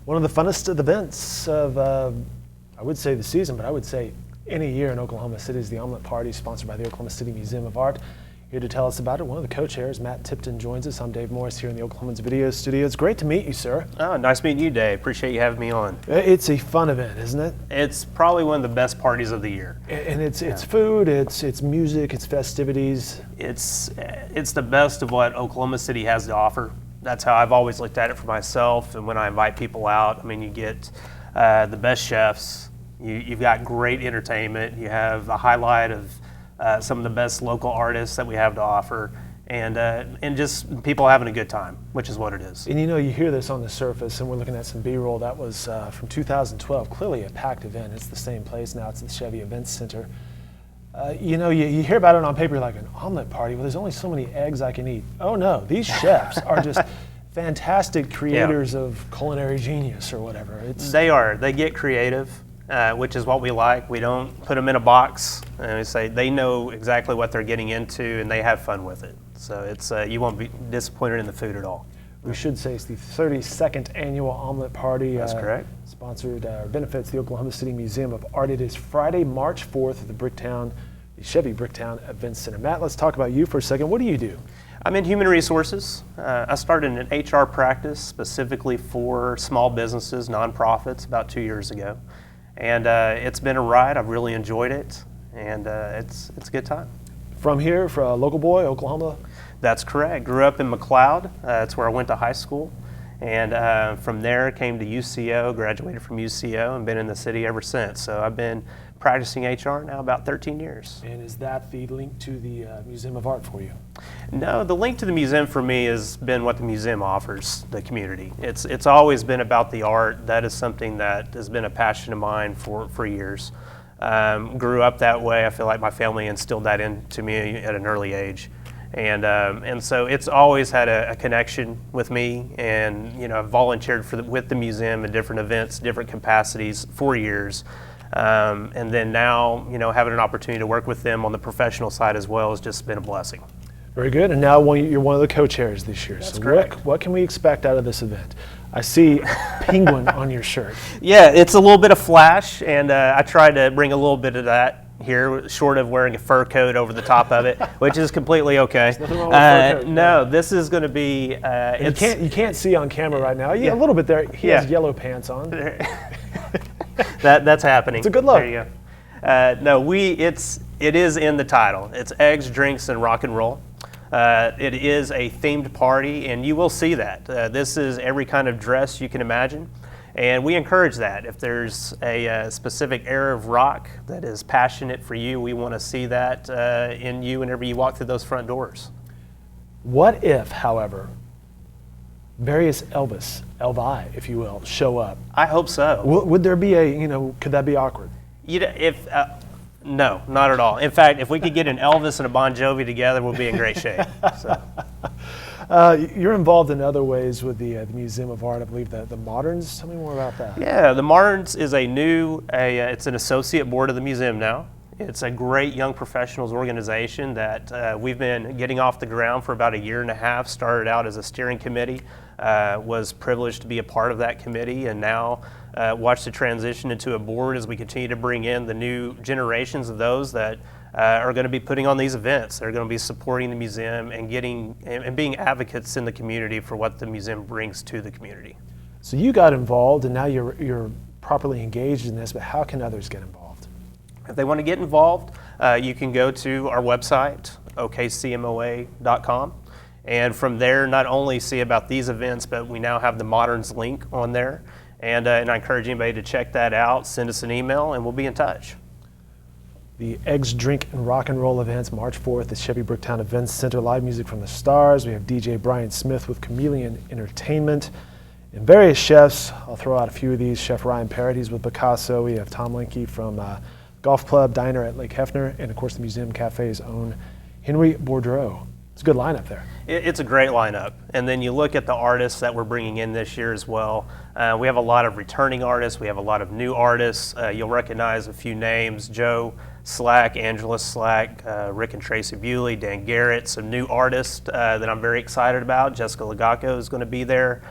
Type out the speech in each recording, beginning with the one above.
One of the funnest events of, I would say the season, but I would say any year in Oklahoma City is the Omelette Party, sponsored by the Oklahoma City Museum of Art. Here to tell us about it, one of the co-chairs, Matt Tipton, joins us. I'm Dave Morris here in the Oklahoman's video studio. It's great to meet you, sir. Oh, nice meeting you, Dave. Appreciate you having me on. It's a fun event, isn't it? It's probably one of the best parties of the year. And it's food, it's music, it's festivities. It's the best of what Oklahoma City has to offer. That's how I've always looked at it for myself. And when I invite people out, I mean, you get the best chefs. You've got great entertainment. You have a highlight of some of the best local artists that we have to offer, and just people having a good time, which is what it is. And you know, you hear this on the surface, and we're looking at some B-roll that was from 2012, clearly a packed event. It's the same place now, it's the Chevy Events Center. You know, you hear about it on paper like an omelet party. Well, there's only so many eggs I can eat. Oh no, these chefs are just fantastic creators of culinary genius or whatever. They get creative. Which is what we like. We don't put them in a box, and we say they know exactly what they're getting into, and they have fun with it. So it's you won't be disappointed in the food at all. We should say it's the 32nd annual Omelette Party. That's correct. Sponsored benefits the Oklahoma City Museum of Art. It is Friday, March 4th at the Chevy Bricktown Events Center. Matt, let's talk about you for a second. What do you do? I'm in human resources. I started an HR practice specifically for small businesses, nonprofits, about 2 years ago. And it's been a ride. I've really enjoyed it, and it's a good time. From here, for a local boy, Oklahoma? That's correct. Grew up in McLeod. That's where I went to high school. And from there, came to UCO, graduated from UCO, and been in the city ever since. So I've been practicing HR now about 13 years. And is that the link to the Museum of Art for you? No, the link to the museum for me has been what the museum offers the community. It's always been about the art. That is something that has been a passion of mine for years. Grew up that way. I feel like my family instilled that into me at an early age. And so it's always had a connection with me, and you know, I've volunteered with the museum in different events, different capacities for years. And then now, you know, having an opportunity to work with them on the professional side as well has just been a blessing. Very good. And now you're one of the co-chairs this year. That's so correct. What can we expect out of this event? I see penguin on your shirt. Yeah, it's a little bit of flash, and I tried to bring a little bit of that here, short of wearing a fur coat over the top of it, which is completely okay. There's nothing wrong with fur coat. No, this is going to be. You can't see on camera right now. Yeah, a little bit there. He has yellow pants on. That's happening. It's a good look. There you go. No, it is in the title. It's eggs, drinks, and rock and roll. It is a themed party, and you will see that. This is every kind of dress you can imagine, and we encourage that. If there's a specific era of rock that is passionate for you, we want to see that in you whenever you walk through those front doors. What if, however, various Elvi, if you will, show up? I hope so. Would there be could that be awkward? No, not at all. In fact, if we could get an Elvis and a Bon Jovi together, we'll be in great shape. So. You're involved in other ways with the Museum of Art. I believe the Moderns. Tell me more about that. Yeah, the Moderns is it's an associate board of the museum now. It's a great young professionals organization that we've been getting off the ground for about 1.5 years. Started out as a steering committee, was privileged to be a part of that committee, and now watch the transition into a board as we continue to bring in the new generations of those that are going to be putting on these events. They're going to be supporting the museum and being advocates in the community for what the museum brings to the community. So you got involved, and now you're properly engaged in this, but how can others get involved? If they want to get involved, you can go to our website, okcmoa.com, and from there not only see about these events, but we now have the Moderns link on there, and I encourage anybody to check that out, send us an email, and we'll be in touch. The Eggs, Drink, and Rock and Roll events, March 4th at Chevy Bricktown Events Center. Live music from the stars. We have DJ Brian Smith with Chameleon Entertainment. And various chefs, I'll throw out a few of these. Chef Ryan Parrott, he's with Picasso. We have Tom Linke from Golf Club Diner at Lake Hefner, and of course the Museum Cafe's own Henry Bourdreau. It's a good lineup there. It's a great lineup. And then you look at the artists that we're bringing in this year as well. We have a lot of returning artists. We have a lot of new artists. You'll recognize a few names: Joe Slack, Angela Slack, Rick and Tracy Bewley, Dan Garrett, some new artists that I'm very excited about. Jessica Lagaco is going to be there.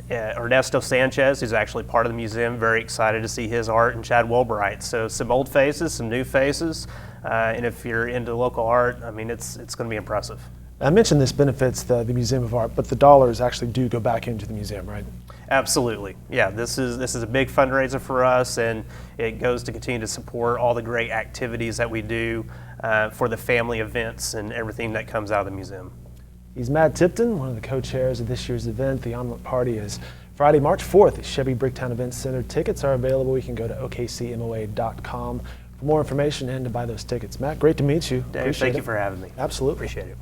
Ernesto Sanchez, who's actually part of the museum, very excited to see his art, and Chad Wilbright. So some old faces, some new faces, and if you're into local art, I mean, it's going to be impressive. I mentioned this benefits the Museum of Art, but the dollars actually do go back into the museum, right? Absolutely. Yeah, this is a big fundraiser for us, and it goes to continue to support all the great activities that we do for the family events and everything that comes out of the museum. He's Matt Tipton, one of the co-chairs of this year's event. The Omelette Party is Friday, March 4th at Chevy Bricktown Events Center. Tickets are available. You can go to okcmoa.com for more information and to buy those tickets. Matt, great to meet you. Dave, thank you for having me. Absolutely. Appreciate it.